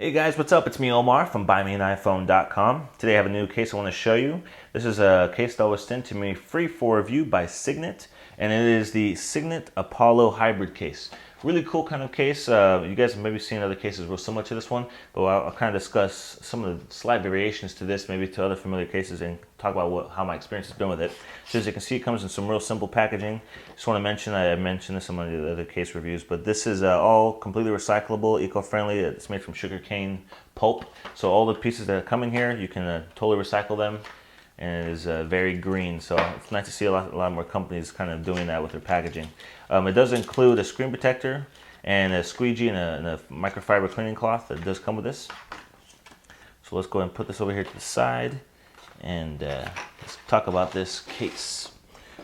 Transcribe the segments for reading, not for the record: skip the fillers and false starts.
Hey guys, what's up? It's me, Omar from BMAi.com. Today I have a new case I want to show you. This is a case that was sent to me free for review by Cygnett, and it is the Cygnett Apollo Hybrid case. Really cool kind of case. You guys have maybe seen other cases real similar to this one, but I'll kind of discuss some of the slight variations to this, maybe to other familiar cases, and talk about how my experience has been with it. So as you can see, it comes in some real simple packaging. Just want to mention, I mentioned this in one of the other case reviews, but this is all completely recyclable, eco-friendly. It's made from sugarcane pulp. So all the pieces that come in here, you can totally recycle them. And it is very green, so it's nice to see a lot more companies kind of doing that with their packaging. It does include a screen protector and a squeegee and a microfiber cleaning cloth that does come with this. So let's go ahead and put this over here to the side and let's talk about this case.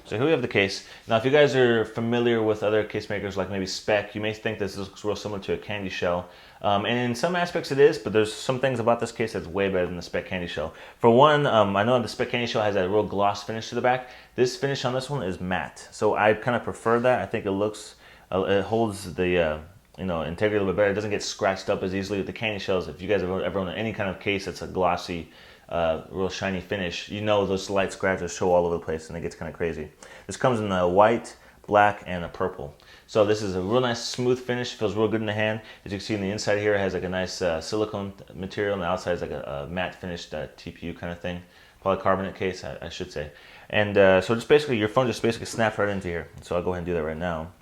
So here we have the case. Now if you guys are familiar with other case makers like maybe Spec, you may think this looks real similar to a candy shell. And in some aspects it is, but there's some things about this case that's way better than the Spec candy shell. For one, I know the Spec candy shell has that real gloss finish to the back. This finish on this one is matte. So I kind of prefer that. I think it looks, it holds the integrity a little bit better. It doesn't get scratched up as easily with the candy shells. If you guys have ever owned any kind of case that's a glossy, real shiny finish, you know those light scratches show all over the place and it gets kind of crazy. This comes in a white, black, and a purple. So this is a real nice smooth finish, feels real good in the hand. As you can see on the inside here, it has like a nice silicone material, and the outside is like a matte finished TPU kind of thing. Polycarbonate case, I should say. And so just basically, your phone just basically snaps right into here. So I'll go ahead and do that right now.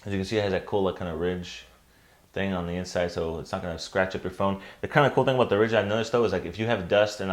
As you can see, it has that cool kind of ridge thing on the inside, so it's not going to scratch up your phone. The kind of cool thing about the ridge I noticed though is like if you have dust, and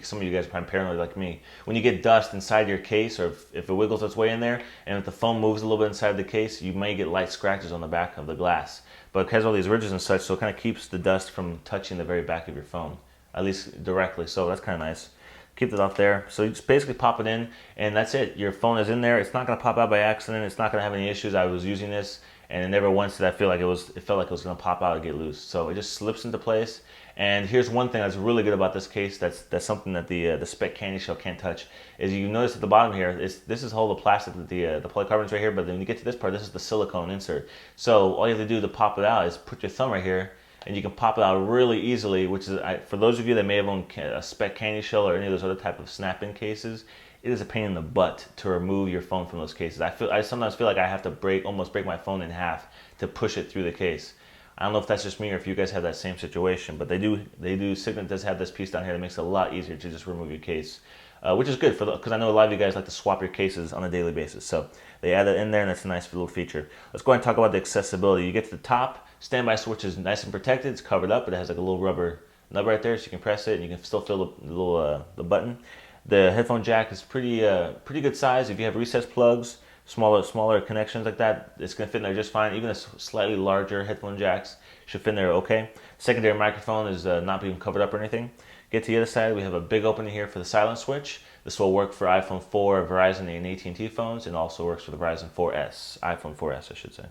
some of you guys are probably paranoid like me, when you get dust inside your case, or if it wiggles its way in there, and if the phone moves a little bit inside the case, you may get light scratches on the back of the glass. But it has all these ridges and such, so it kind of keeps the dust from touching the very back of your phone, at least directly, so that's kind of nice. Keep it off there. So you just basically pop it in, and that's it. Your phone is in there. It's not going to pop out by accident. It's not going to have any issues. I was using this, and never once did I feel like it felt like it was going to pop out or get loose. So it just slips into place. And here's one thing that's really good about this case. That's something that the Spec candy shell can't touch. Is you notice at the bottom here, this is all the plastic that the polycarbonate right here. But then when you get to this part, this is the silicone insert. So all you have to do to pop it out is put your thumb right here, and you can pop it out really easily, which is, for those of you that may have owned a Spec candy shell or any of those other type of snap-in cases, it is a pain in the butt to remove your phone from those cases. I sometimes feel like I have to almost break my phone in half to push it through the case. I don't know if that's just me or if you guys have that same situation, but Cygnett does have this piece down here that makes it a lot easier to just remove your case, which is good because I know a lot of you guys like to swap your cases on a daily basis. So they add it in there, and it's a nice little feature. Let's go ahead and talk about the accessibility. You get to the top, standby switch is nice and protected. It's covered up, but it has like a little rubber nub right there, so you can press it and you can still feel the little button. The headphone jack is pretty good size. If you have recessed plugs, smaller connections like that, it's going to fit in there just fine. Even a slightly larger headphone jacks should fit in there okay. Secondary microphone is not being covered up or anything. Get to the other side, we have a big opening here for the silent switch. This will work for iPhone 4, Verizon, and AT&T phones, and also works for the Verizon 4S, iPhone 4S I should say.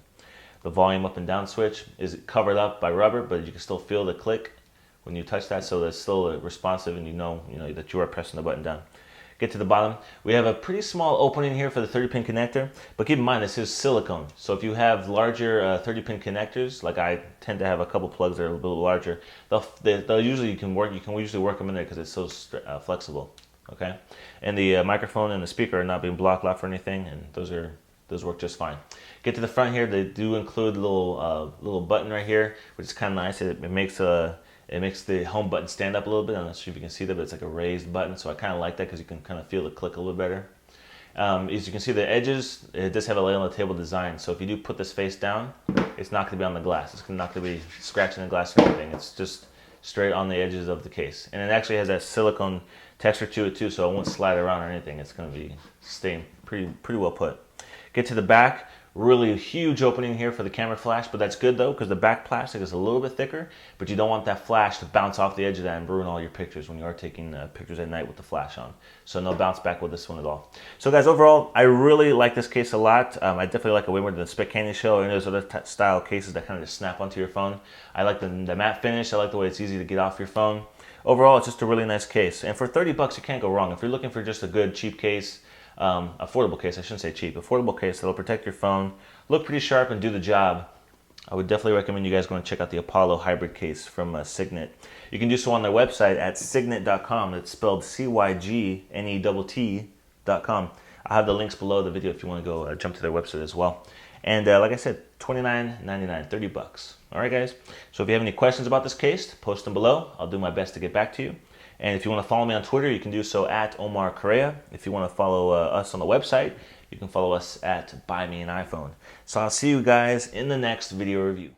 The volume up and down switch is covered up by rubber, but you can still feel the click when you touch that, so that's still responsive, and you know that you are pressing the button down. Get to the bottom. We have a pretty small opening here for the 30-pin connector, but keep in mind this is silicone. So if you have larger 30-pin connectors, like I tend to have a couple plugs that are a little larger, they'll usually you can usually work them in there because it's so flexible. Okay, and the microphone and the speaker are not being blocked off or anything, and those work just fine. Get to the front here. They do include a little button right here, which is kind of nice. It makes the home button stand up a little bit. I'm not sure if you can see that, but it's like a raised button, so I kind of like that because you can kind of feel the click a little better. As you can see, the edges, it does have a lay on the table design, so if you do put this face down, it's not going to be on the glass. It's not going to be scratching the glass or anything. It's just straight on the edges of the case. And it actually has that silicone texture to it too, so it won't slide around or anything. It's going to be staying pretty well put. Get to the back. Really huge opening here for the camera flash, but that's good though because the back plastic is a little bit thicker, but you don't want that flash to bounce off the edge of that and ruin all your pictures when you are taking pictures at night with the flash on. So no bounce back with this one at all. So guys, overall, I really like this case a lot. I definitely like it way more than the Spec candy shell or any of those other style cases that kind of just snap onto your phone. I like the matte finish. I like the way it's easy to get off your phone. Overall, it's just a really nice case. And for 30 bucks, you can't go wrong. If you're looking for just a good, cheap case, affordable case, I shouldn't say cheap, affordable case that'll protect your phone, look pretty sharp, and do the job. I would definitely recommend you guys go and check out the Apollo hybrid case from Cygnett. You can do so on their website at cygnett.com. It's spelled Cygnett.com. I'll have the links below the video if you want to go jump to their website as well. And like I said, $29.99, 30 bucks. All right, guys. So if you have any questions about this case, post them below. I'll do my best to get back to you. And if you want to follow me on Twitter, you can do so at Omar Correa. If you want to follow us on the website, you can follow us at BMAi. So I'll see you guys in the next video review.